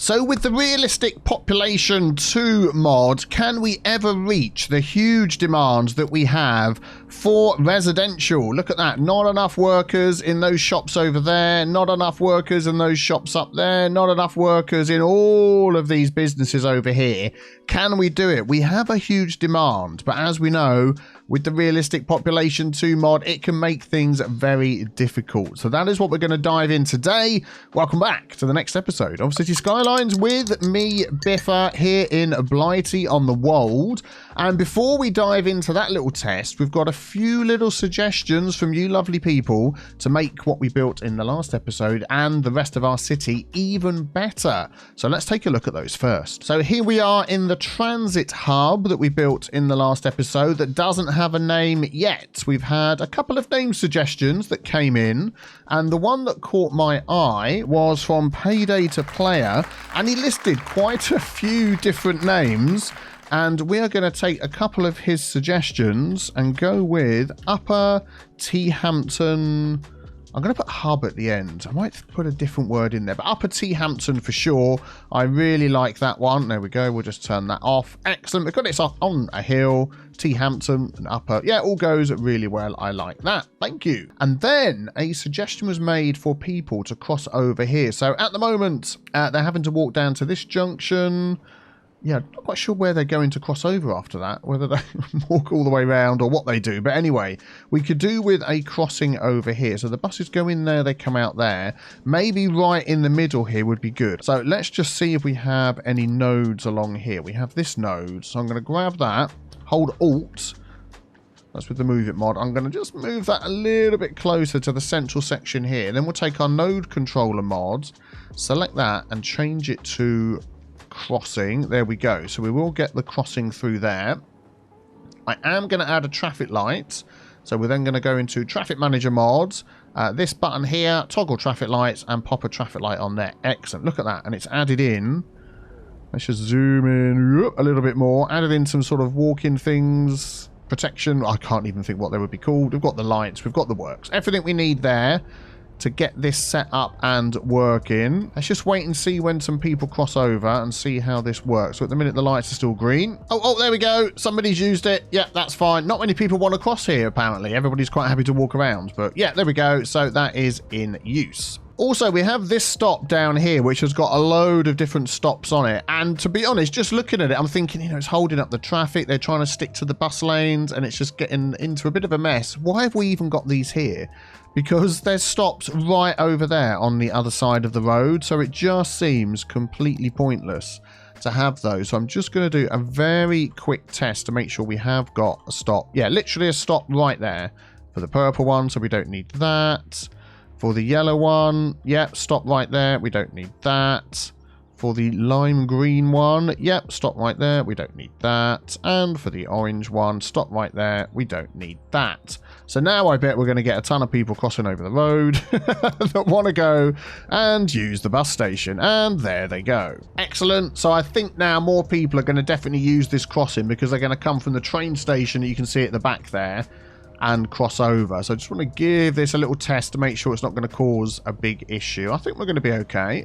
So with the realistic population 2 mod, can we ever reach the huge demands that we have for residential? Look at that. Not enough workers in those shops over there. Not enough workers in those shops up there. Not enough workers in all of these businesses over here. Can we do it? We have a huge demand, but as we know, with the realistic population 2 mod, it can make things very difficult. So that is what we're going to dive in today. Welcome back to the next episode of Cities Skylines with me, Biffa, here in Blightea-on-The-Wold. And before we dive into that little test, we've got a few little suggestions from you lovely people to make what we built in the last episode and the rest of our city even better. So let's take a look at those first. So here we are in the transit hub that we built in the last episode that doesn't have a name yet. We've had a couple of name suggestions that came in, and the one that caught my eye was from Payday to Player, and he listed quite a few different names, and we are going to take a couple of his suggestions and go with Upper T-Hampton. I'm going to put hub at the end. I might put a different word in there, but Upper T-Hampton for sure. I really like that one. There we go. We'll just turn that off. Excellent. Because it's off on a hill. T-Hampton and Upper. Yeah, all goes really well. I like that. Thank you. And then a suggestion was made for people to cross over here. So at the moment, they're having to walk down to this junction. Yeah, not quite sure where they're going to cross over after that, whether they walk all the way around or what they do. But anyway, we could do with a crossing over here. So the buses go in there, they come out there. Maybe right in the middle here would be good. So let's just see if we have any nodes along here. We have this node. So I'm going to grab that, hold Alt. That's with the Move It mod. I'm going to just move that a little bit closer to the central section here. Then we'll take our node controller mod, select that and change it to crossing. There we go. So we will get the crossing through there. I am going to add a traffic light. So we're then going to go into traffic manager mods. This button here, toggle traffic lights and pop a traffic light on there. Excellent. Look at that. And it's added in. Let's just zoom in a little bit more. Added in some sort of walk-in things. Protection. I can't even think what they would be called. We've got the lights. We've got the works. Everything we need there to get this set up and working. Let's just wait and see when some people cross over and see how this works. So at the minute the lights are still green. Oh, there we go. Somebody's used it. Yeah, that's fine. Not many people want to cross here, apparently. Everybody's quite happy to walk around. But yeah, there we go. So that is in use. Also, we have this stop down here, which has got a load of different stops on it. And to be honest, just looking at it, I'm thinking, you know, it's holding up the traffic. They're trying to stick to the bus lanes, and it's just getting into a bit of a mess. Why have we even got these here? Because there's stops right over there on the other side of the road. So it just seems completely pointless to have those. So I'm just going to do a very quick test to make sure we have got a stop. Yeah, literally a stop right there for the purple one. So we don't need that. For the yellow one, yep, stop right there. We don't need that. For the lime green one, yep, stop right there. We don't need that. And for the orange one, stop right there. We don't need that. So now I bet we're going to get a ton of people crossing over the road that want to go and use the bus station. And there they go. Excellent. So I think now more people are going to definitely use this crossing because they're going to come from the train station that you can see at the back there and cross over. So I just want to give this a little test to make sure it's not going to cause a big issue. I think we're going to be okay.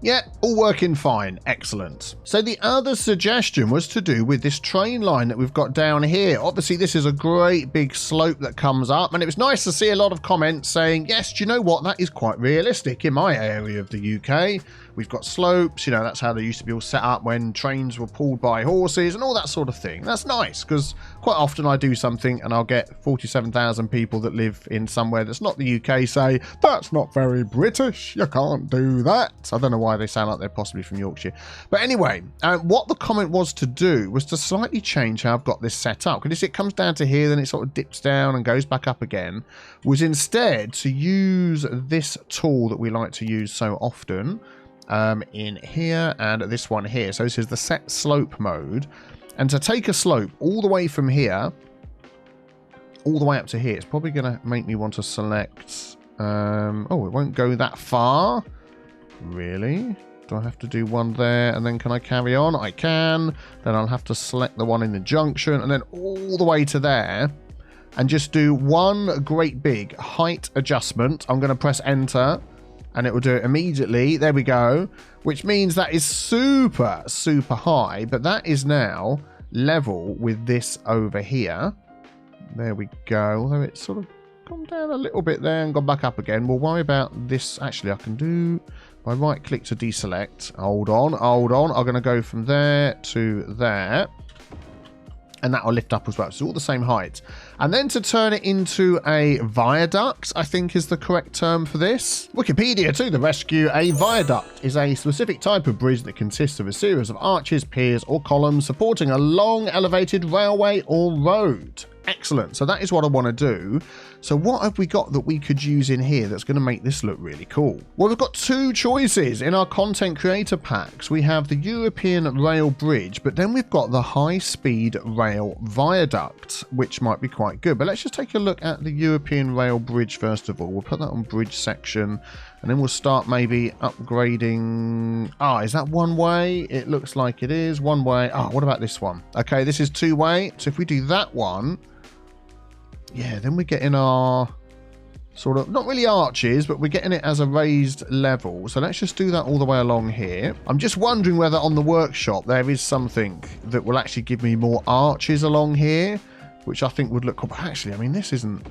Yeah, all working fine. Excellent. So the other suggestion was to do with this train line that we've got down here. Obviously, this is a great big slope that comes up, and it was nice to see a lot of comments saying, yes, do you know what? That is quite realistic in my area of the UK. We've got slopes, you know, that's how they used to be all set up when trains were pulled by horses and all that sort of thing. That's nice because quite often I do something and I'll get 47,000 people that live in somewhere that's not the UK say, that's not very British, you can't do that. I don't know why they sound like they're possibly from Yorkshire. But anyway, what the comment was to do was to slightly change how I've got this set up. Because it comes down to here, then it sort of dips down and goes back up again. Was instead to use this tool that we like to use so often. In here and this one here. So this is the set slope mode. And to take a slope all the way from here, all the way up to here, it's probably going to make me want to select... oh, it won't go that far. Really? Do I have to do one there and then can I carry on? I can. Then I'll have to select the one in the junction and then all the way to there. And just do one great big height adjustment. I'm going to press enter. And it will do it immediately. There we go. Which means that is super, super high. But that is now level with this over here. There we go. Although it's sort of gone down a little bit there and gone back up again. We'll worry about this. Actually, I can do... If I right click to deselect. Hold on, hold on. I'm going to go from there to there. And that will lift up as well. So it's all the same height. And then to turn it into a viaduct, I think is the correct term for this. Wikipedia to the rescue. A viaduct is a specific type of bridge that consists of a series of arches, piers, or columns supporting a long elevated railway or road. Excellent. So that is what I want to do. So what have we got that we could use in here that's going to make this look really cool? Well, we've got two choices in our content creator packs. We have the European Rail Bridge, but then we've got the high-speed rail viaduct, which might be quite good. But let's just take a look at the European Rail Bridge first of all. We'll put that on bridge section, and then we'll start maybe upgrading. Ah, is that one way? It looks like it is one way. Ah, what about this one? Okay, this is two way. So if we do that one, yeah, then we're getting our sort of, not really arches, but we're getting it as a raised level. So let's just do that all the way along here. I'm just wondering whether on the workshop there is something that will actually give me more arches along here, which I think would look cool. But actually, I mean, this isn't,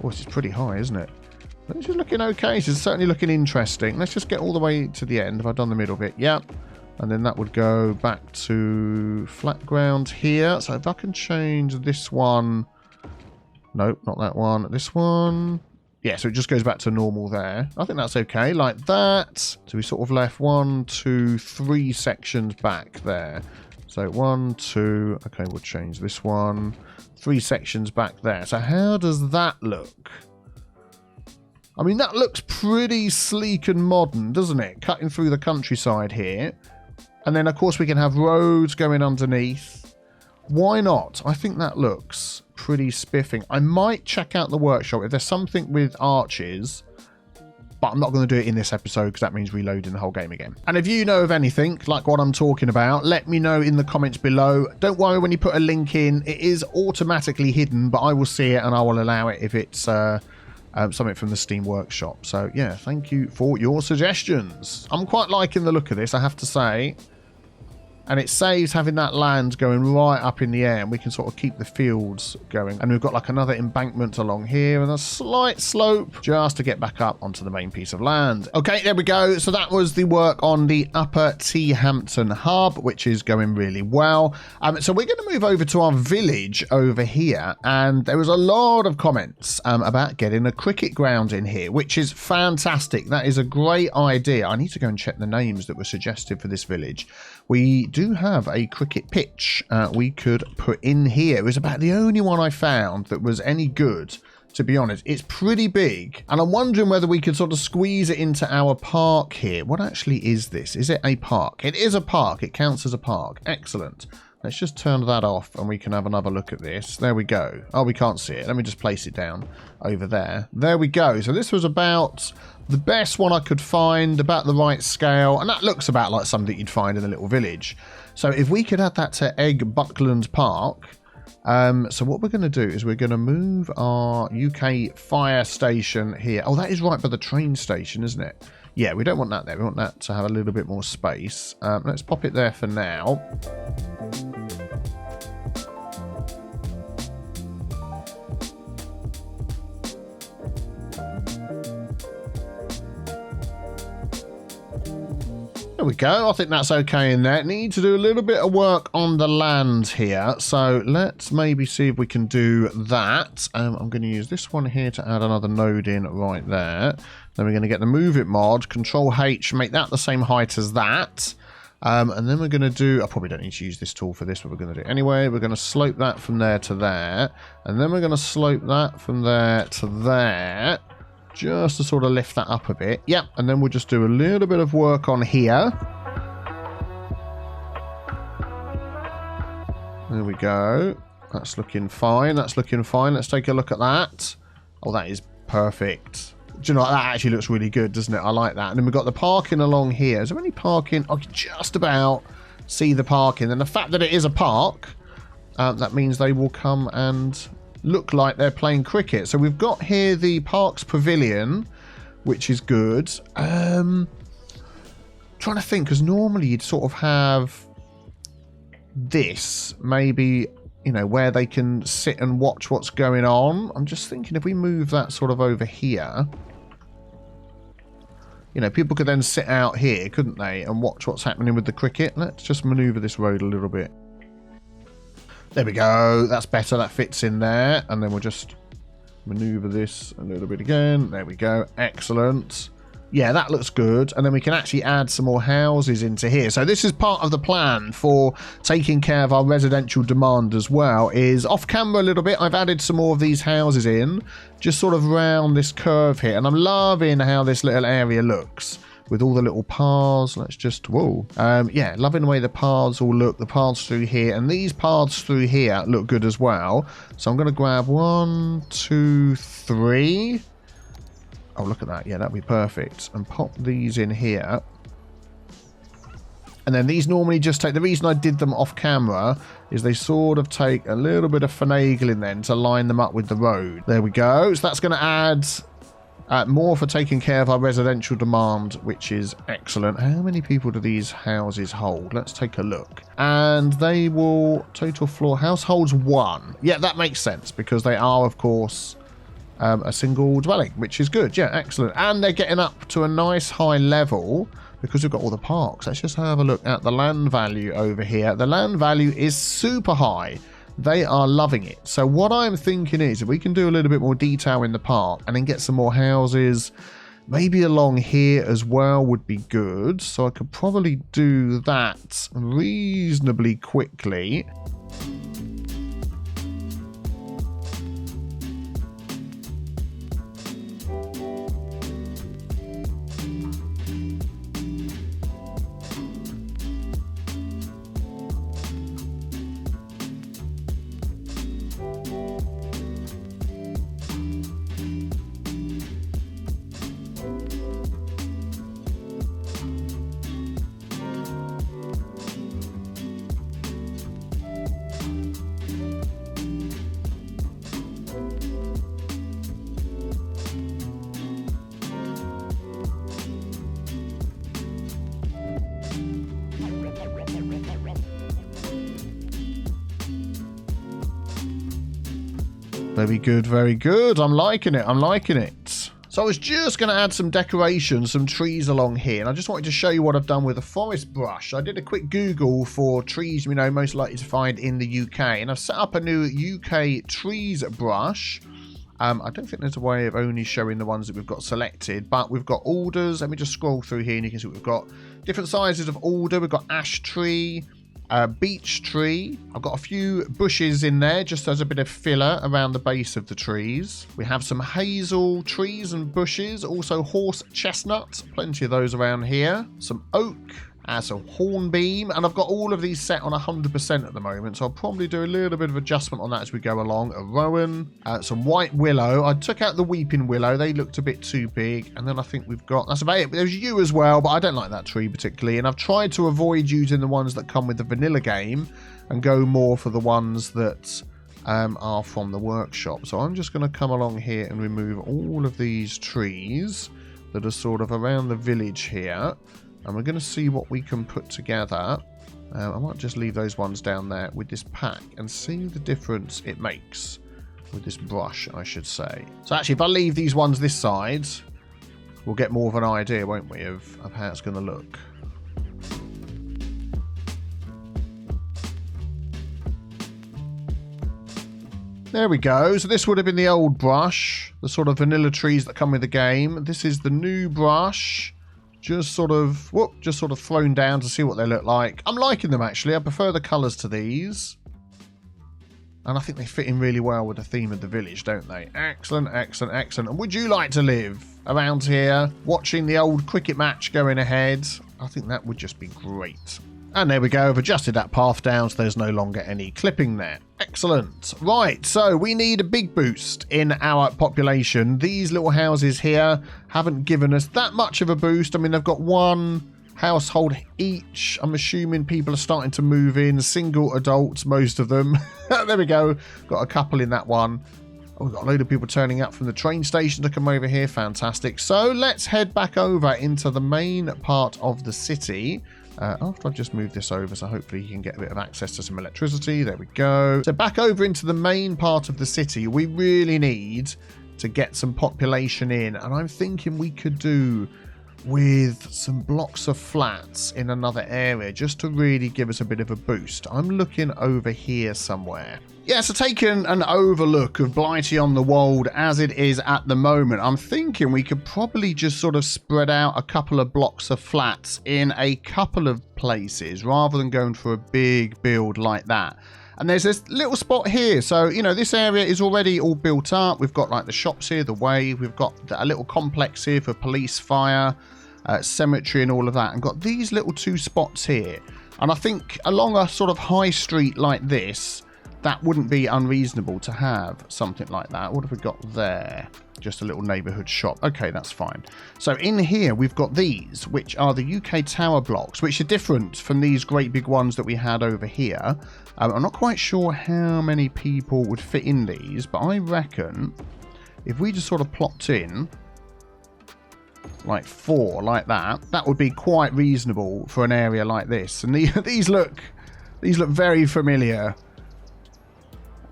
oh, this is pretty high, isn't it? This is looking okay. This is certainly looking interesting. Let's just get all the way to the end. Have I done the middle bit? Yeah. And then that would go back to flat ground here. So if I can change this one. Nope, not that one. This one. Yeah, so it just goes back to normal there. I think that's okay, like that. So we sort of left 1, 2, 3 sections back there. So 1, 2. Okay, we'll change this one. 3 sections back there. So how does that look? I mean, that looks pretty sleek and modern, doesn't it? Cutting through the countryside here. And then, of course, we can have roads going underneath. Why not? I think that looks pretty spiffing. I might check out the workshop if there's something with arches, but I'm not going to do it in this episode because that means reloading the whole game again. And if you know of anything like what I'm talking about, let me know in the comments below. Don't worry when you put a link in, it is automatically hidden, but I will see it and I will allow it if it's something from the Steam Workshop. So yeah, thank you for your suggestions. I'm quite liking the look of this, I have to say. And it saves having that land going right up in the air, and we can sort of keep the fields going. And we've got like another embankment along here and a slight slope just to get back up onto the main piece of land. Okay, there we go. So that was the work on the Upper T-Hampton Hub, which is going really well. So we're going to move over to our village over here. And there was a lot of comments about getting a cricket ground in here, which is fantastic. That is a great idea. I need to go and check the names that were suggested for this village. We do have a cricket pitch we could put in here. It was about the only one I found that was any good, to be honest. It's pretty big, and I'm wondering whether we could sort of squeeze it into our park here. What actually is this? Is it a park? It is a park. It counts as a park. Excellent. Let's just turn that off and we can have another look at this. There we go. Oh, we can't see it. Let me just place it down over there. There we go. So this was about the best one I could find, about the right scale. And that looks about like something you'd find in a little village. So if we could add that to Egg Buckland Park. So what we're going to do is we're going to move our UK fire station here. Oh, that is right by the train station, isn't it? Yeah, we don't want that there. We want that to have a little bit more space. Let's pop it there for now. There we go. I think that's okay in there. Need to do a little bit of work on the land here. So let's maybe see if we can do that. I'm going to use this one here to add another node in right there. Then we're going to get the Move It mod. Control H, make that the same height as that. And then we're going to do... I probably don't need to use this tool for this, but we're going to do it anyway. We're going to slope that from there to there. And then we're going to slope that from there to there. Just to sort of lift that up a bit. Yep, and then we'll just do a little bit of work on here. There we go. That's looking fine. That's looking fine. Let's take a look at that. Oh, that is perfect. Do you know what? That actually looks really good, doesn't it? I like that. And then we've got the parking along here. Is there any parking? I can just about see the parking. And the fact that it is a park, that means they will come and look like they're playing cricket. So we've got here the Parks Pavilion, which is good. Trying to think, because normally you'd sort of have this, maybe, you know, where they can sit and watch what's going on. I'm just thinking if we move that sort of over here, you know, people could then sit out here, couldn't they, and watch what's happening with the cricket. Let's just maneuver this road a little bit. There we go. That's better. That fits in there. And then we'll just maneuver this a little bit again. There we go. Excellent. Yeah, that looks good. And then we can actually add some more houses into here. So this is part of the plan for taking care of our residential demand as well, is off camera a little bit. I've added some more of these houses in, just sort of round this curve here. And I'm loving how this little area looks with all the little paths. Let's just, whoa. Yeah, loving the way the paths all look, the paths through here. And these paths through here look good as well. So I'm going to grab 1, 2, 3. Oh, look at that. Yeah, that'd be perfect. And pop these in here. And then these normally just take... The reason I did them off camera is they sort of take a little bit of finagling then to line them up with the road. There we go. So that's going to add more for taking care of our residential demand, which is excellent. How many people do these houses hold? Let's take a look. And they will... Total floor households 1. Yeah, that makes sense because they are, of course... a single dwelling, which is good. Yeah, excellent. And they're getting up to a nice high level because we've got all the parks. Let's just have a look at the land value over here. The land value is super high. They are loving it. So what I'm thinking is if we can do a little bit more detail in the park and then get some more houses maybe along here as well would be good. So I could probably do that reasonably quickly. Very good, very good. I'm liking it. I'm liking it. So I was just going to add some decorations, some trees along here. And I just wanted to show you what I've done with a forest brush. I did a quick Google for trees, you know, most likely to find in the UK. And I've set up a new UK trees brush. I don't think there's a way of only showing the ones that we've got selected. But we've got alders. Let me just scroll through here and you can see what we've got. Different sizes of alder. We've got ash tree. Beech tree. I've got a few bushes in there just as a bit of filler around the base of the trees. We have some hazel trees and bushes, also horse chestnut, plenty of those around here. Some oak, some hornbeam, and I've got all of these set on 100% at the moment, so I'll probably do a little bit of adjustment on that as we go along. A rowan, some white willow. I took out the weeping willow, they looked a bit too big, and then I think we've got, that's about it. There's yew as well, but I don't like that tree particularly, and I've tried to avoid using the ones that come with the vanilla game and go more for the ones that are from the workshop. So I'm just going to come along here and remove all of these trees that are sort of around the village here. And we're going to see what we can put together. I might just leave those ones down there with this pack and see the difference it makes with this brush, I should say. So actually, if I leave these ones this side, we'll get more of an idea, won't we, of how it's going to look. There we go. So this would have been the old brush, the sort of vanilla trees that come with the game. This is the new brush. Just sort of thrown down to see what they look like. I'm liking them, actually. I prefer the colours to these. And I think they fit in really well with the theme of the village, don't they? Excellent, excellent, excellent. And would you like to live around here, watching the old cricket match going ahead? I think that would just be great. And there we go. I've adjusted that path down so there's no longer any clipping there. Excellent. Right, so we need a big boost in our population. These little houses here haven't given us that much of a boost. I mean, they've got one household each. I'm assuming people are starting to move in. Single adults, most of them. There we go. Got a couple in that one. Oh, we've got a load of people turning up from the train station to come over here. Fantastic. So let's head back over into the main part of the city. After I've just moved this over, so hopefully you can get a bit of access to some electricity. There we go. So back over into the main part of the city. We really need to get some population in. And I'm thinking we could do with some blocks of flats in another area just to really give us a bit of a boost. I'm looking over here somewhere. Yeah, so taking an overlook of Blightea-on-The-Wold as it is at the moment, I'm thinking we could probably just sort of spread out a couple of blocks of flats in a couple of places rather than going for a big build like that. And there's this little spot here. So, you know, this area is already all built up. We've got like the shops here, the wave. We've got a little complex here for police, fire, cemetery and all of that. And got these little two spots here. And I think along a sort of high street like this, that wouldn't be unreasonable to have something like that. What have we got there? Just a little neighbourhood shop. Okay, that's fine. So in here, we've got these, which are the UK tower blocks, which are different from these great big ones that we had over here. I'm not quite sure how many people would fit in these, but I reckon if we just sort of plopped in like 4 like that, that would be quite reasonable for an area like this. And these look very familiar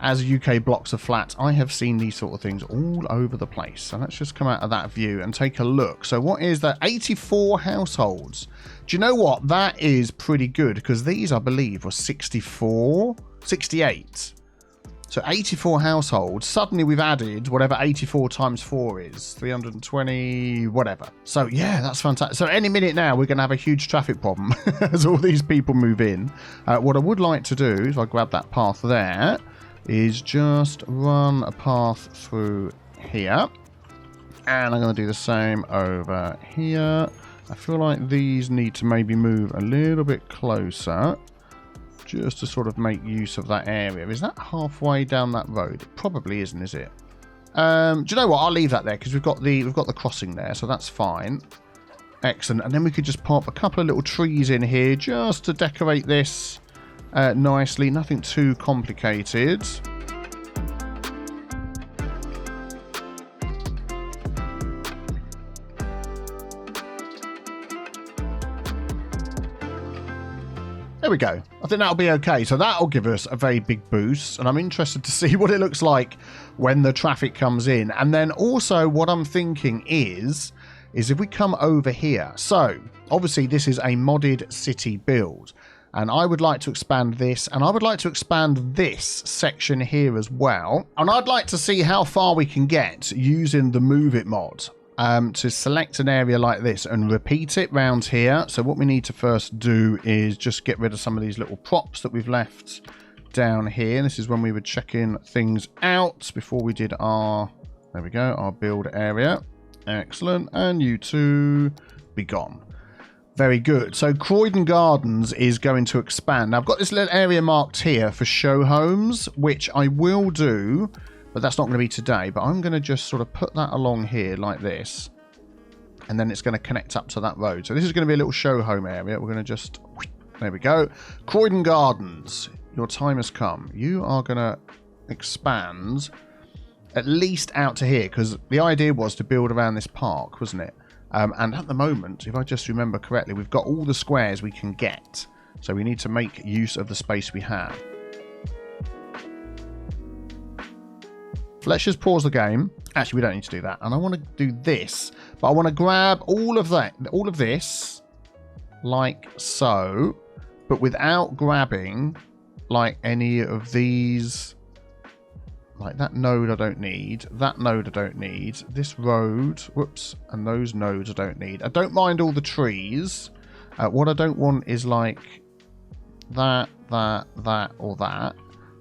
as UK blocks of flats. I have seen these sort of things all over the place. So let's just come out of that view and take a look. So what is that? 84 households. Do you know what? That is pretty good because these, I believe, were 68. So 84 households. Suddenly we've added whatever 84 times 4 is. 320, whatever. So yeah, that's fantastic. So any minute now, we're going to have a huge traffic problem as all these people move in. What I would like to do, if I grab that path there, is just run a path through here. And I'm going to do the same over here. I feel like these need to maybe move a little bit closer just to sort of make use of that area. Is that halfway down that road? It probably isn't, is it? Do you know what? I'll leave that there because we've got the crossing there, so that's fine. Excellent. And then we could just pop a couple of little trees in here just to decorate this nicely. Nothing too complicated. There we go. I think that'll be okay. So that'll give us a very big boost. And I'm interested to see what it looks like when the traffic comes in. And then also what I'm thinking is if we come over here. So obviously this is a modded city build. And I would like to expand this. And I would like to expand this section here as well. And I'd like to see how far we can get using the Move It mod. To select an area like this and repeat it round here. So what we need to first do is just get rid of some of these little props that we've left down here. This is when we were checking things out before we did our, there we go, our build area. Excellent. And you two be gone. Very good. So Croydon Gardens is going to expand. Now I've got this little area marked here for show homes, which I will do. But that's not going to be today. But I'm going to just sort of put that along here like this. And then it's going to connect up to that road. So this is going to be a little show home area. We're going to just... There we go. Croydon Gardens. Your time has come. You are going to expand at least out to here. Because the idea was to build around this park, wasn't it? And at the moment, if I just remember correctly, we've got all the squares we can get. So we need to make use of the space we have. Let's just pause the game. Actually, we don't need to do that. And I want to do this. But I want to grab all of that, all of this, like so. But without grabbing, like, any of these. Like, that node I don't need. That node I don't need. This road. Whoops. And those nodes I don't need. I don't mind all the trees. What I don't want is, like, that, or that.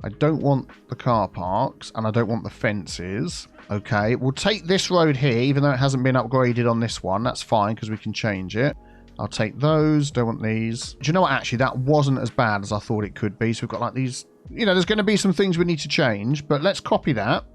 I don't want the car parks, and I don't want the fences. Okay, we'll take this road here, even though it hasn't been upgraded on this one. That's fine, because we can change it. I'll take those. Don't want these. Do you know what? Actually, that wasn't as bad as I thought it could be. So we've got, like, these... You know, there's going to be some things we need to change, but let's copy that.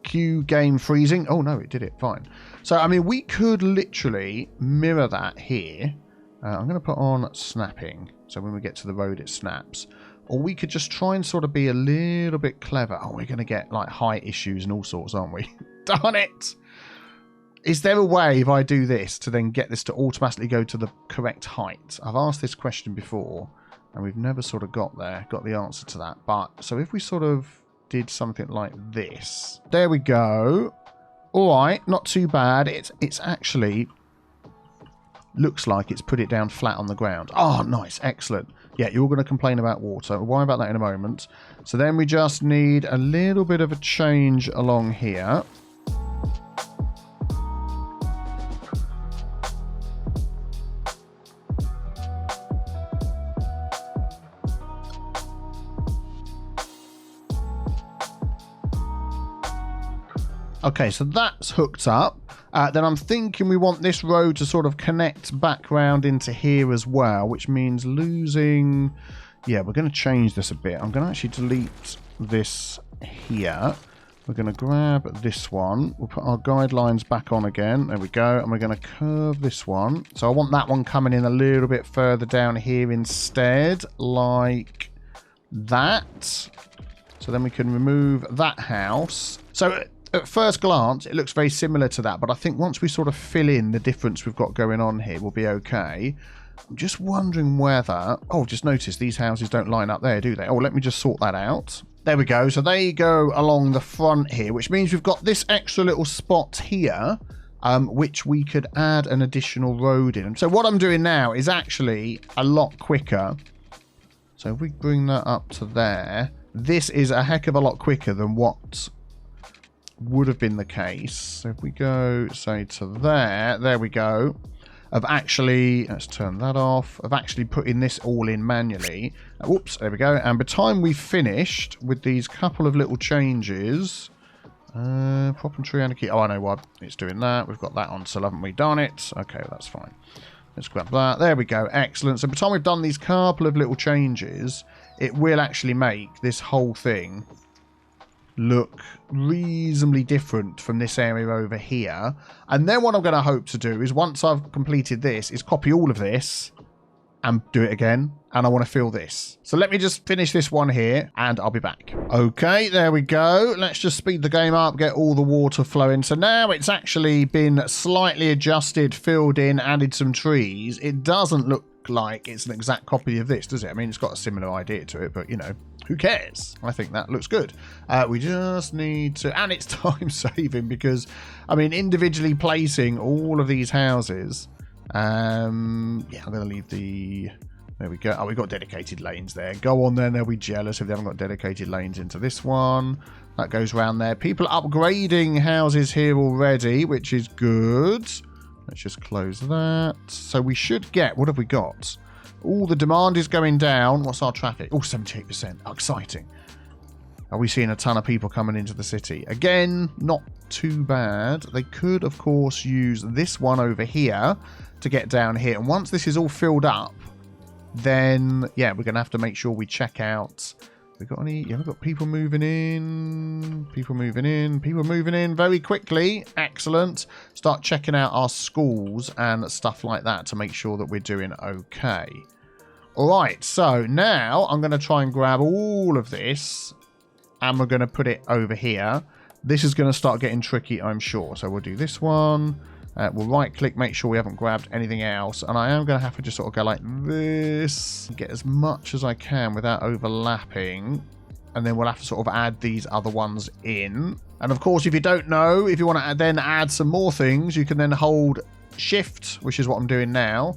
Queue game freezing. Oh, no, it did it. Fine. So, I mean, we could literally mirror that here. I'm going to put on snapping. So when we get to the road, it snaps. Or we could just try and sort of be a little bit clever. Oh, we're going to get like height issues and all sorts, aren't we? Darn it! Is there a way, if I do this, to then get this to automatically go to the correct height? I've asked this question before, and we've never sort of got the answer to that. But, so if we sort of did something like this. There we go. Alright, not too bad. It's actually... looks like it's put it down flat on the ground. Oh, nice. Excellent. Yeah, you're going to complain about water. We'll worry about that in a moment. So then we just need a little bit of a change along here. Okay, so that's hooked up. Then I'm thinking we want this road to sort of connect back round into here as well, which means losing... Yeah, we're going to change this a bit. I'm going to actually delete this here. We're going to grab this one. We'll put our guidelines back on again. There we go. And we're going to curve this one. So I want that one coming in a little bit further down here instead, like that. So then we can remove that house. So... at first glance, it looks very similar to that, but I think once we sort of fill in the difference we've got going on here, we'll be okay. I'm just wondering whether... oh, just notice these houses don't line up there, do they? Oh, let me just sort that out. There we go. So they go along the front here, which means we've got this extra little spot here, which we could add an additional road in. So what I'm doing now is actually a lot quicker. So if we bring that up to there, this is a heck of a lot quicker than what... would have been the case. So if we go, say, to there we go. Of actually, let's turn that off. Of actually putting this all in manually. Whoops, there we go. And by the time we've finished with these couple of little changes, prop and tree and a key. Oh, I know what it's doing that. We've got that on still, haven't we? Darn it. Okay, that's fine. Let's grab that. There we go. Excellent. So by the time we've done these couple of little changes, it will actually make this whole thing look reasonably different from this area over here. And then what I'm going to hope to do is once I've completed this is copy all of this and do it again. And I want to fill this. So let me just finish this one here and I'll be back. Okay, there we go. Let's just speed the game up, get all the water flowing. So now it's actually been slightly adjusted, filled in, added some trees. It doesn't look like it's an exact copy of this, does it? I mean, it's got a similar idea to it, but you know, who cares? I think that looks good. We just need to, and it's time saving because, I mean, individually placing all of these houses. Yeah, I'm going to leave the, there we go. Oh, we've got dedicated lanes there. Go on then, they'll be jealous if they haven't got dedicated lanes into this one. That goes round there. People upgrading houses here already, which is good. Let's just close that. So we should get, what have we got? Oh, the demand is going down. What's our traffic? Oh, 78%. Oh, exciting. Are we seeing a ton of people coming into the city? Again, not too bad. They could, of course, use this one over here to get down here. And once this is all filled up, then, yeah, we're going to have to make sure we check out... We got any? Yeah, we've got people moving in. People moving in. People moving in very quickly. Excellent. Start checking out our schools and stuff like that to make sure that we're doing okay. All right. So now I'm going to try and grab all of this and we're going to put it over here. This is going to start getting tricky, I'm sure. So we'll do this one. We'll right click, make sure we haven't grabbed anything else. And I am going to have to just sort of go like this. Get as much as I can without overlapping. And then we'll have to sort of add these other ones in. And of course, if you don't know, if you want to then add some more things, you can then hold shift, which is what I'm doing now,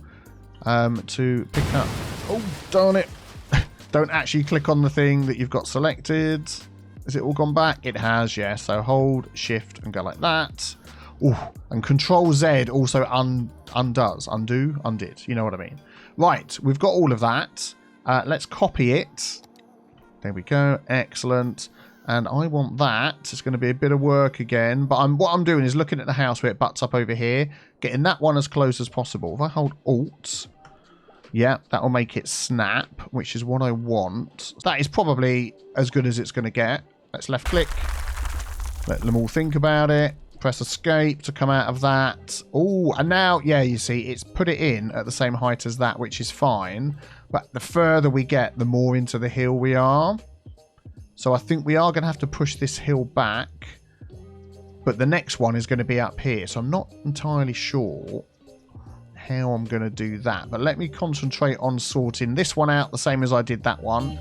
to pick up. Oh, darn it. Don't actually click on the thing that you've got selected. Has it all gone back? It has, yes. So hold shift and go like that. Ooh, and Control Z also undid. You know what I mean? Right, we've got all of that. Let's copy it. There we go. Excellent. And I want that. It's going to be a bit of work again. But what I'm doing is looking at the house where it butts up over here. Getting that one as close as possible. If I hold Alt, yeah, that will make it snap, which is what I want. That is probably as good as it's going to get. Let's left click. Let them all think about it. Press escape to come out of that. Oh, and now, yeah, you see, it's put it in at the same height as that, which is fine. But the further we get, the more into the hill we are. So I think we are going to have to push this hill back. But the next one is going to be up here. So I'm not entirely sure how I'm going to do that. But let me concentrate on sorting this one out the same as I did that one.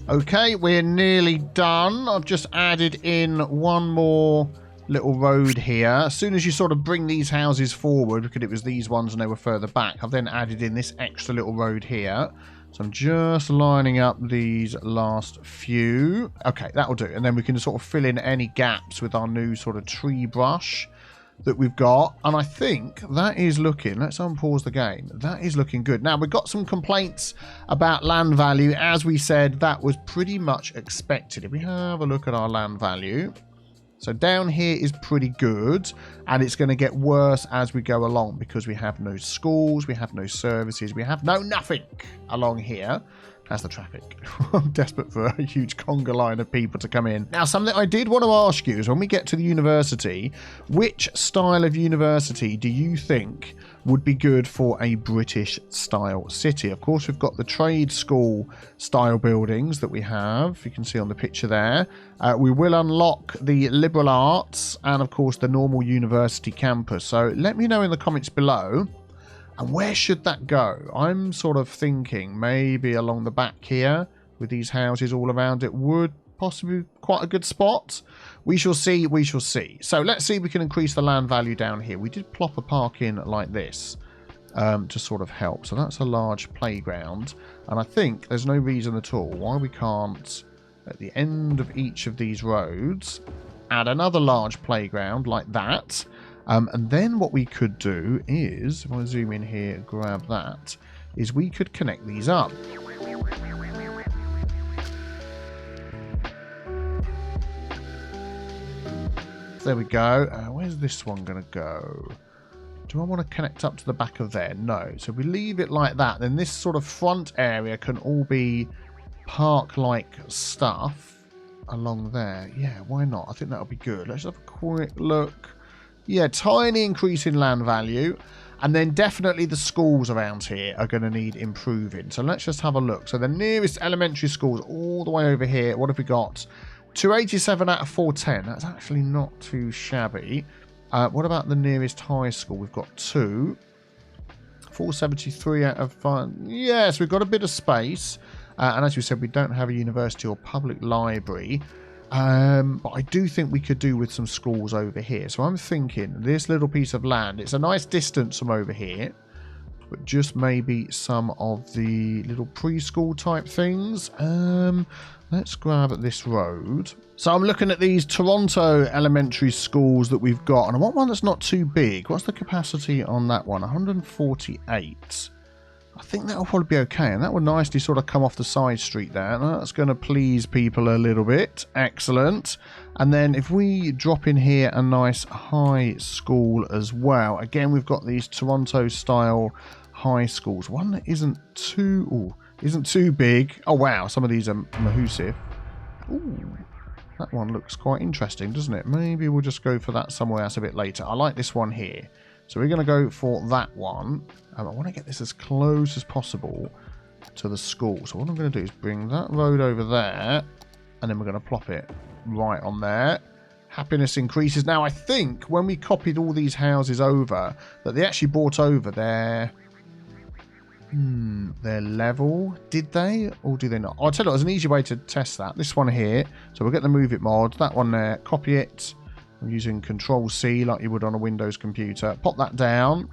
Okay, we're nearly done. I've just added in one more little road here. As soon as you sort of bring these houses forward, because it was these ones and they were further back, I've then added in this extra little road here. So I'm just lining up these last few. Okay, that'll do. And then we can sort of fill in any gaps with our new sort of tree brush that we've got. And I think that is looking, let's unpause the game, that is looking good. Now, we've got some complaints about land value. As we said, that was pretty much expected. If we have a look at our land value, so down here is pretty good, and it's going to get worse as we go along because we have no schools, we have no services, we have no nothing along here. That's the traffic. I'm desperate for a huge conga line of people to come in. Now, something I did want to ask you is when we get to the university, which style of university do you think would be good for a British style city? Of course, we've got the trade school style buildings that we have. You can see on the picture there. We will unlock the liberal arts and, of course, the normal university campus. So let me know in the comments below. And where should that go? I'm sort of thinking maybe along the back here with these houses all around it would possibly be quite a good spot. We shall see, we shall see. So let's see if we can increase the land value down here. We did plop a park in like this to sort of help. So that's a large playground. And I think there's no reason at all why we can't, at the end of each of these roads, add another large playground like that. And then what we could do is, if I zoom in here, grab that, is we could connect these up. There we go. Where's this one going to go? Do I want to connect up to the back of there? No. So if we leave it like that, then this sort of front area can all be park-like stuff along there. Yeah, why not? I think that'll be good. Let's have a quick look. Yeah, tiny increase in land value. And then definitely the schools around here are going to need improving. So let's just have a look. So the nearest elementary schools all the way over here. What have we got? 287 out of 410. That's actually not too shabby. What about the nearest high school? We've got 2. 473 out of 5. Yes, we've got a bit of space. And as we said, we don't have a university or public library. But I do think we could do with some schools over here. So I'm thinking this little piece of land, it's a nice distance from over here, but just maybe some of the little preschool type things. Let's grab at this road. So I'm looking at these Toronto elementary schools that we've got, and I want one that's not too big. What's the capacity on that one? 148. I think that'll probably be okay, and that would nicely sort of come off the side street there. That's going to please people a little bit. Excellent. And then if we drop in here a nice high school as well. Again, we've got these Toronto-style high schools. One that isn't too big. Oh, wow. Some of these are mahoosive. Ooh, that one looks quite interesting, doesn't it? Maybe we'll just go for that somewhere else a bit later. I like this one here. So we're going to go for that one. I want to get this as close as possible to the school. So what I'm going to do is bring that road over there, and then we're going to plop it right on there. Happiness increases. Now, I think when we copied all these houses over, that they actually brought over their level. Did they? Or do they not? I'll tell you what, there's an easy way to test that. This one here. So we'll get the Move It mod. That one there. Copy it. I'm using Control-C like you would on a Windows computer. Pop that down.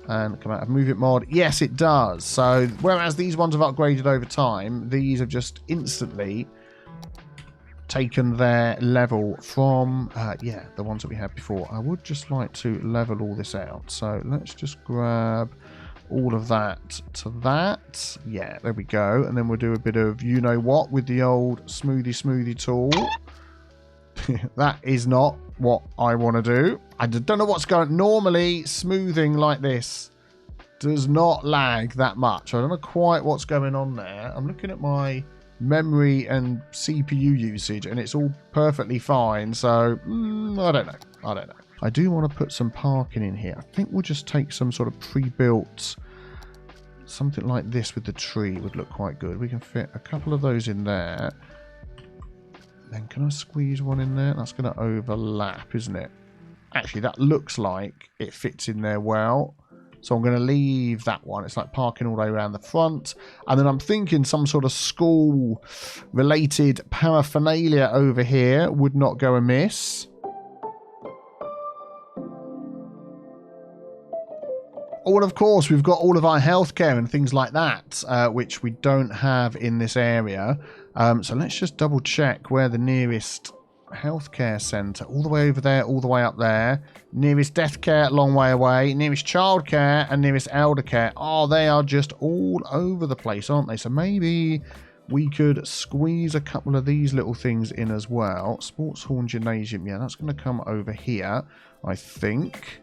And come out of Move It mod. Yes, it does. So, whereas these ones have upgraded over time, these have just instantly taken their level from, yeah, the ones that we had before. I would just like to level all this out. So, let's just grab all of that to that. Yeah, there we go. And then we'll do a bit of you-know-what with the old smoothie tool. That is not what I want to do. I don't know what's going on. Normally, smoothing like this does not lag that much. I don't know quite what's going on there. I'm looking at my memory and CPU usage, and it's all perfectly fine. So, I don't know. I do want to put some parking in here. I think we'll just take some sort of pre-built, something like this with the tree would look quite good. We can fit a couple of those in there. Then can I squeeze one in there? That's going to overlap, isn't it? Actually, that looks like it fits in there well. So I'm going to leave that one. It's like parking all the way around the front. And then I'm thinking some sort of school-related paraphernalia over here would not go amiss. Oh, and of course, we've got all of our healthcare and things like that, which we don't have in this area. So let's just double check where the nearest healthcare centre, all the way over there, all the way up there. Nearest death care, long way away. Nearest childcare and nearest elder care. Oh, they are just all over the place, aren't they? So maybe we could squeeze a couple of these little things in as well. Sports Hall and Gymnasium. Yeah, that's going to come over here, I think.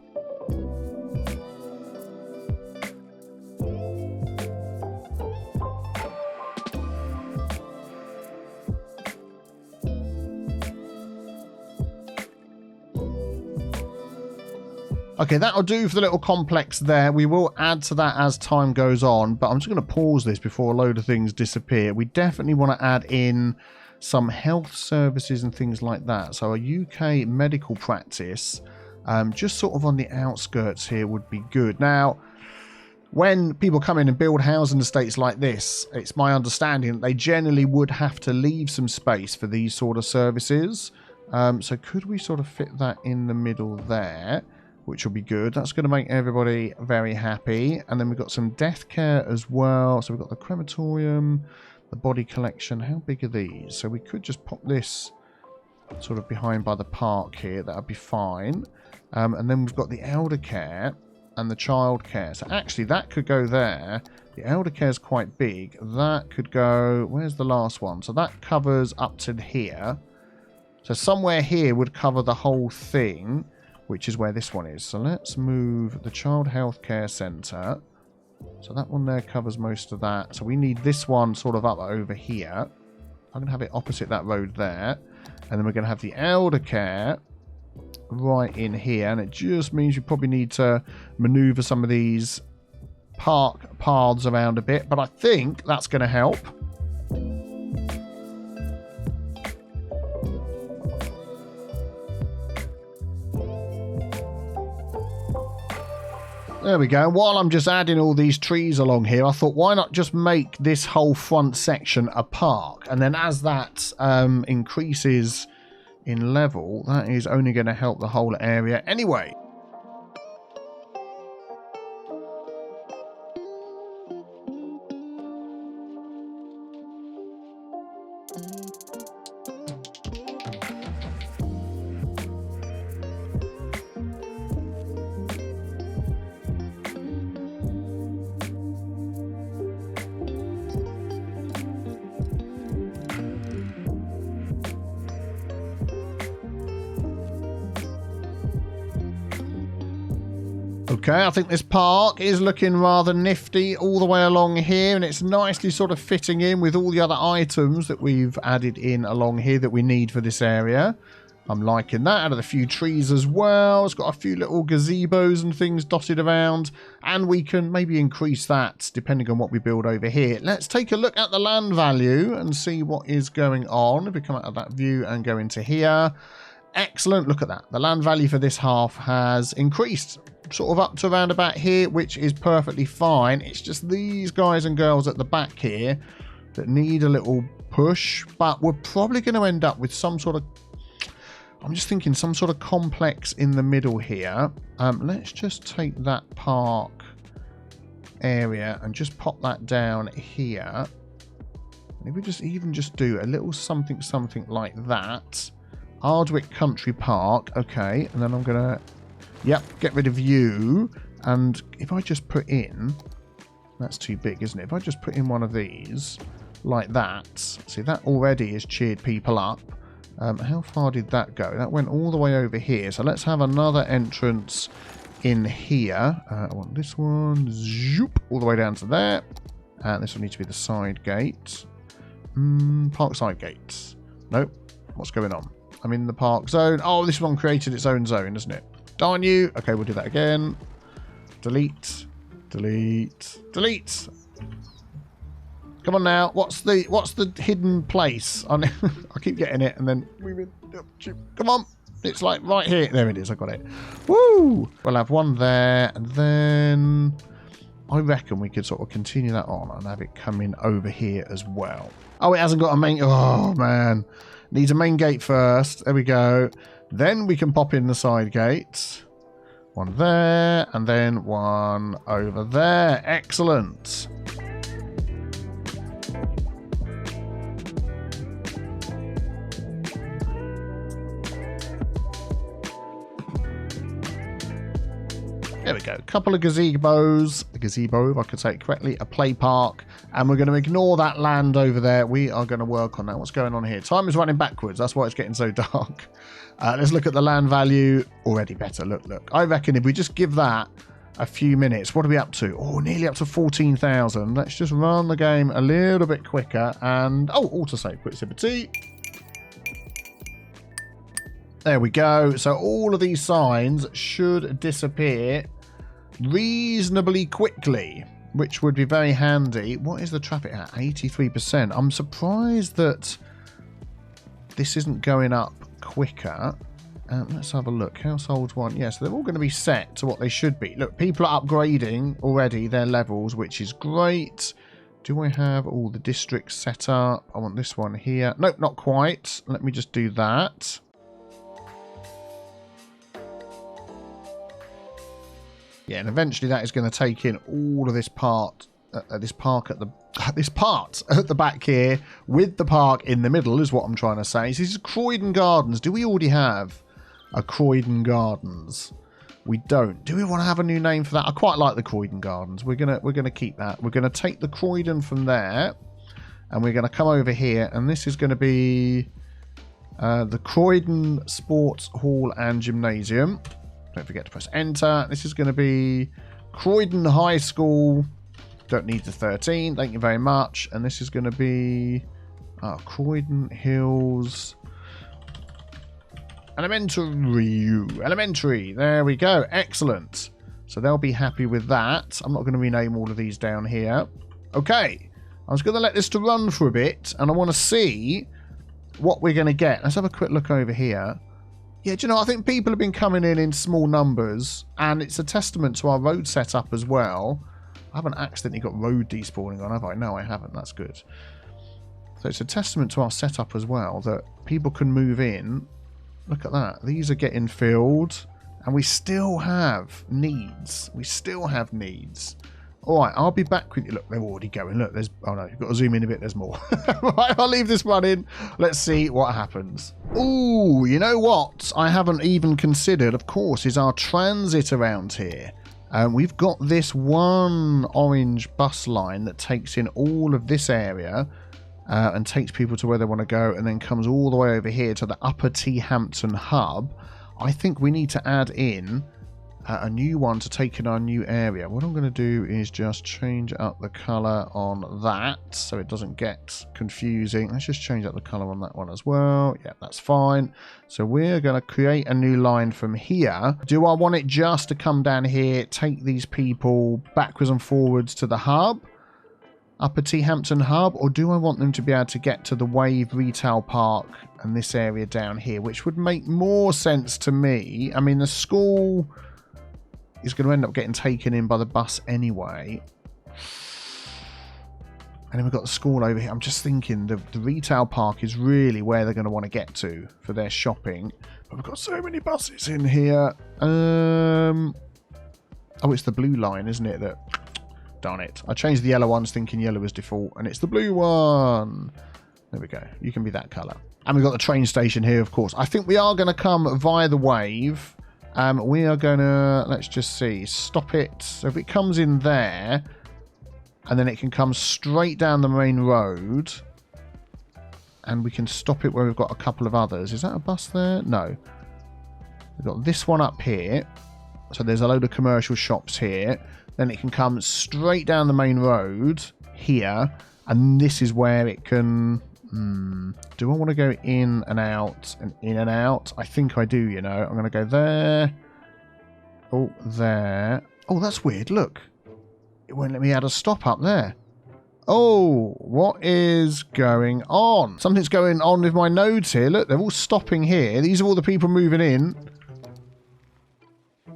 Okay, that'll do for the little complex there. We will add to that as time goes on, but I'm just going to pause this before a load of things disappear. We definitely want to add in some health services and things like that. So a UK medical practice, just sort of on the outskirts here would be good. Now, when people come in and build housing estates like this, it's my understanding that they generally would have to leave some space for these sort of services. So could we sort of fit that in the middle there? Which will be good. That's going to make everybody very happy. And then we've got some death care as well. So we've got the crematorium, the body collection. How big are these? So we could just pop this sort of behind by the park here. That would be fine. And then we've got the elder care and the child care. So actually that could go there. The elder care is quite big. That could go... Where's the last one? So that covers up to here. So somewhere here would cover the whole thing, which is where this one is. So let's move the Child Healthcare Centre. So that one there covers most of that. So we need this one sort of up over here. I'm going to have it opposite that road there. And then we're going to have the elder care right in here. And it just means you probably need to manoeuvre some of these park paths around a bit. But I think that's going to help. There we go. While I'm just adding all these trees along here, I thought, why not just make this whole front section a park? And then as that increases in level, that is only going to help the whole area anyway. Okay, I think this park is looking rather nifty all the way along here, and it's nicely sort of fitting in with all the other items that we've added in along here that we need for this area. I'm liking that. Added a few trees as well. It's got a few little gazebos and things dotted around, and we can maybe increase that depending on what we build over here. Let's take a look at the land value and see what is going on. If we come out of that view and go into here. Excellent. Look at that. The land value for this half has increased sort of up to around about here, which is perfectly fine. It's just these guys and girls at the back here that need a little push, but we're probably going to end up with some sort of, I'm just thinking some sort of complex in the middle here. Let's just take that park area and just pop that down here. And if we just even just do a little something like that. Ardwick Country Park. Okay, and then I'm going to, yep, get rid of you. And if I just put in, that's too big, isn't it? If I just put in one of these like that, see, that already has cheered people up. How far did that go? That went all the way over here. So let's have another entrance in here. I want this one, zoop, all the way down to there. And this will need to be the side gate. Park side gates. Nope. What's going on? I'm in the park zone. Oh, this one created its own zone, isn't it? Darn you. Okay, we'll do that again. Delete. Delete. Delete. Come on now. What's the hidden place? I keep getting it and then come on. It's like right here. There it is. I got it. Woo! We'll have one there, and then I reckon we could sort of continue that on and have it coming over here as well. Oh, it hasn't got a main. Oh man, needs a main gate first. There we go. Then we can pop in the side gates. One there, and then one over there. Excellent. There we go. A couple of gazebos. A gazebo, if I could say it correctly. A play park. And we're going to ignore that land over there. We are going to work on that. What's going on here? Time is running backwards. That's why it's getting so dark. Let's look at the land value. Already better. Look, look. I reckon if we just give that a few minutes. What are we up to? Oh, nearly up to 14,000. Let's just run the game a little bit quicker. And, oh, autosave. Quick sip of tea. There we go. So all of these signs should disappear reasonably quickly, which would be very handy. What is the traffic at? 83%. I'm surprised that this isn't going up quicker. Let's have a look. Households one. Yes, they're all going to be set to what they should be. Look, people are upgrading already their levels, which is great. Do I have all the districts set up? I want this one here. Nope, not quite. Let me just do that. Yeah, and eventually that is going to take in all of this part, this part at the back here, with the park in the middle, is what I'm trying to say. So this is Croydon Gardens. Do we already have a Croydon Gardens? We don't. Do we want to have a new name for that? I quite like the Croydon Gardens. We're gonna keep that. We're gonna take the Croydon from there, and we're gonna come over here, and this is going to be the Croydon Sports Hall and Gymnasium. Don't forget to press enter. This is going to be Croydon High School. Don't need the 13. Thank you very much. And this is going to be Croydon Hills Elementary. There we go. Excellent. So they'll be happy with that. I'm not going to rename all of these down here. Okay. I was going to let this to run for a bit, and I want to see what we're going to get. Let's have a quick look over here. Yeah, do you know, I think people have been coming in small numbers, and it's a testament to our road setup as well. I haven't accidentally got road despawning on, have I? No, I haven't. That's good. So it's a testament to our setup as well, that people can move in. Look at that. These are getting filled, and we still have needs. All right, I'll be back with you. Look, they're already going. Look, there's... Oh, no, you've got to zoom in a bit. There's more. Right, I'll leave this one in. Let's see what happens. Ooh, you know what I haven't even considered, of course, is our transit around here. We've got this one orange bus line that takes in all of this area and takes people to where they want to go, and then comes all the way over here to the Upper T-Hampton hub. I think we need to add in a new one to take in our new area. What I'm going to do is just change up the colour on that so it doesn't get confusing. Let's just change up the colour on that one as well. Yeah, that's fine. So we're going to create a new line from here. Do I want it just to come down here, take these people backwards and forwards to the hub, Upper T-Hampton hub, or do I want them to be able to get to the Wave Retail Park and this area down here, which would make more sense to me. I mean, the school is going to end up getting taken in by the bus anyway. And then we've got the school over here. I'm just thinking the retail park is really where they're going to want to get to for their shopping. But we've got so many buses in here. Oh, it's the blue line, isn't it? That Darn it. I changed the yellow ones thinking yellow was default, and it's the blue one. There we go. You can be that colour. And we've got the train station here, of course. I think we are going to come via the wave. We are going to, let's just see, stop it. So if it comes in there, and then it can come straight down the main road, and we can stop it where we've got a couple of others. Is that a bus there? No. We've got this one up here. So there's a load of commercial shops here. Then it can come straight down the main road here, and this is where it can... do I want to go in and out and in and out? I think I do, you know. I'm going to go there. Oh, there. Oh, that's weird. Look. It won't let me add a stop up there. Oh, what is going on? Something's going on with my nodes here. Look, they're all stopping here. These are all the people moving in.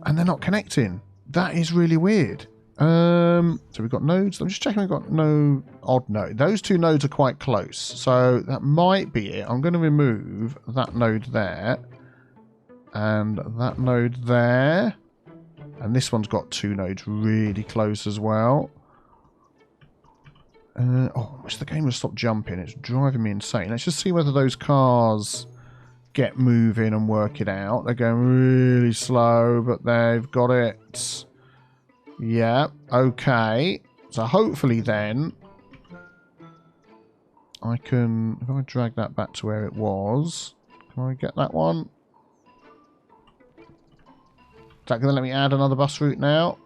And they're not connecting. That is really weird. So we've got nodes. I'm just checking we've got no odd node. Those two nodes are quite close. So that might be it. I'm going to remove that node there. And that node there. And this one's got two nodes really close as well. Oh, I wish the game would stop jumping. It's driving me insane. Let's just see whether those cars get moving and work it out. They're going really slow, but they've got it. Yeah, okay. So hopefully then I can, if I drag that back to where it was, can I get that one? Is that going to let me add another bus route now?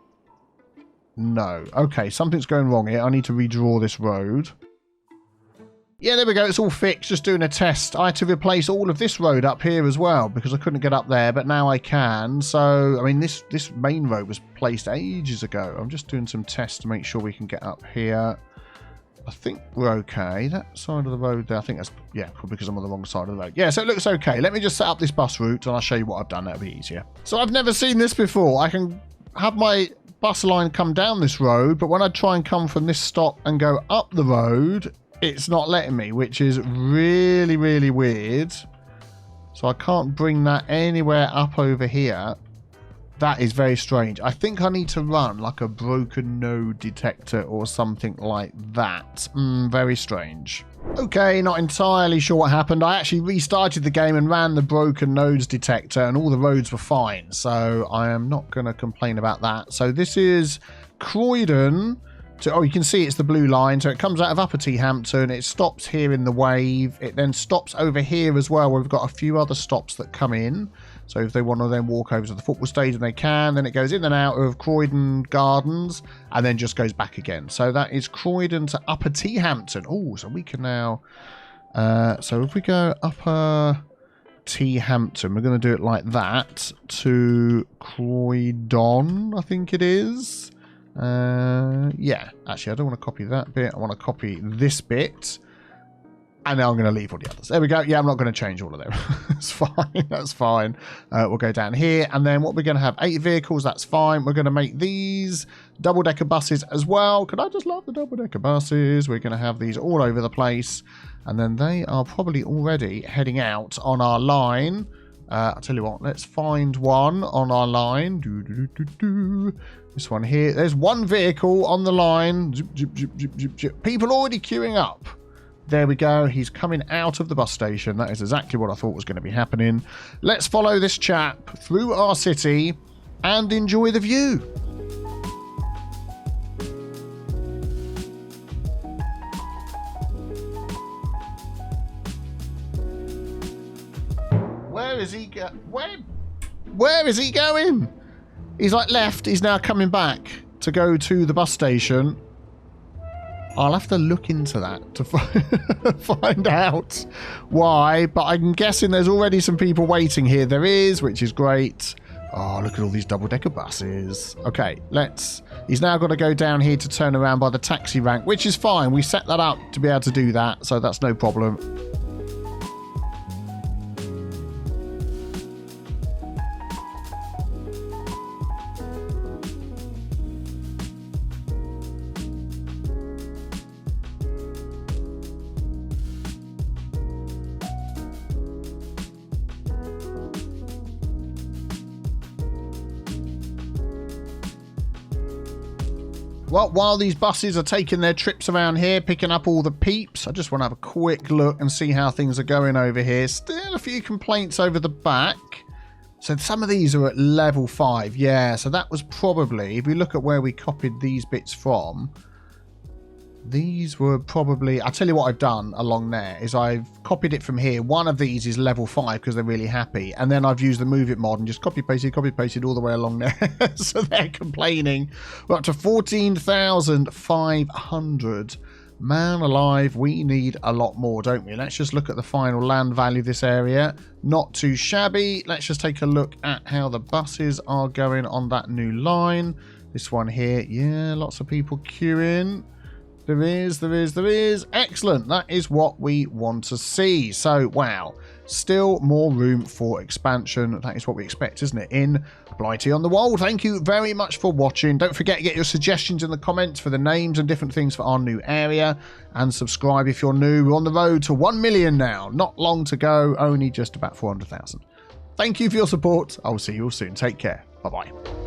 No. Okay, something's going wrong here. I need to redraw this road. Yeah, there we go. It's all fixed. Just doing a test. I had to replace all of this road up here as well because I couldn't get up there, but now I can. So, I mean, this main road was placed ages ago. I'm just doing some tests to make sure we can get up here. I think we're okay. That side of the road there, I think that's, yeah, probably because I'm on the wrong side of the road. Yeah, so it looks okay. Let me just set up this bus route and I'll show you what I've done. That'll be easier. So I've never seen this before. I can have my bus line come down this road, but when I try and come from this stop and go up the road, it's not letting me, which is really, really weird. So I can't bring that anywhere up over here. That is very strange. I think I need to run like a broken node detector or something like that. Very strange. Okay, not entirely sure what happened. I actually restarted the game and ran the broken nodes detector and all the roads were fine. So I am not going to complain about that. So this is Croydon. Oh, you can see it's the blue line. So it comes out of Upper T-Hampton. It stops here in the wave. It then stops over here as well, where we've got a few other stops that come in. So if they want to then walk over to the football stadium, they can. Then it goes in and out of Croydon Gardens and then just goes back again. So that is Croydon to Upper T-Hampton. Oh, so we can now... so if we go Upper T-Hampton, we're going to do it like that to Croydon, I think it is. Yeah, actually I don't want to copy that bit. I want to copy this bit and now I'm going to leave all the others. There we go. Yeah, I'm not going to change all of them. That's fine. That's fine. We'll go down here and then what we're going to have 8 vehicles. That's fine. We're going to make these double-decker buses as well. Could I just love the double-decker buses? We're going to have these all over the place and then they are probably already heading out on our line. I'll tell you what, let's find one on our line. This one here. There's one vehicle on the line. People already queuing up. There we go. He's coming out of the bus station. That is exactly what I thought was going to be happening. Let's follow this chap through our city and enjoy the view. Where is he Where is he going? He's like left. He's now coming back to go to the bus station. I'll have to look into that to find out why. But I'm guessing there's already some people waiting here. There is, which is great. Oh, look at all these double-decker buses. Okay, he's now got to go down here to turn around by the taxi rank, which is fine. We set that up to be able to do that, so that's no problem. Well, while these buses are taking their trips around here, picking up all the peeps, I just want to have a quick look and see how things are going over here. Still a few complaints over the back. So some of these are at level 5. Yeah, so that was probably, if we look at where we copied these bits from, these were probably, I'll tell you what I've done along there is I've copied it from here. One of these is level 5 because they're really happy. And then I've used the Move It mod and just copy pasted all the way along there. So they're complaining. We're up to 14,500. Man alive, we need a lot more, don't we? Let's just look at the final land value of this area. Not too shabby. Let's just take a look at how the buses are going on that new line. This one here, yeah, lots of people queuing. There is. Excellent. That is what we want to see. So, wow. Still more room for expansion. That is what we expect, isn't it? In Blightea-on-The-Wold. Thank you very much for watching. Don't forget to get your suggestions in the comments for the names and different things for our new area. And subscribe if you're new. We're on the road to 1 million now. Not long to go. Only just about 400,000. Thank you for your support. I'll see you all soon. Take care. Bye-bye.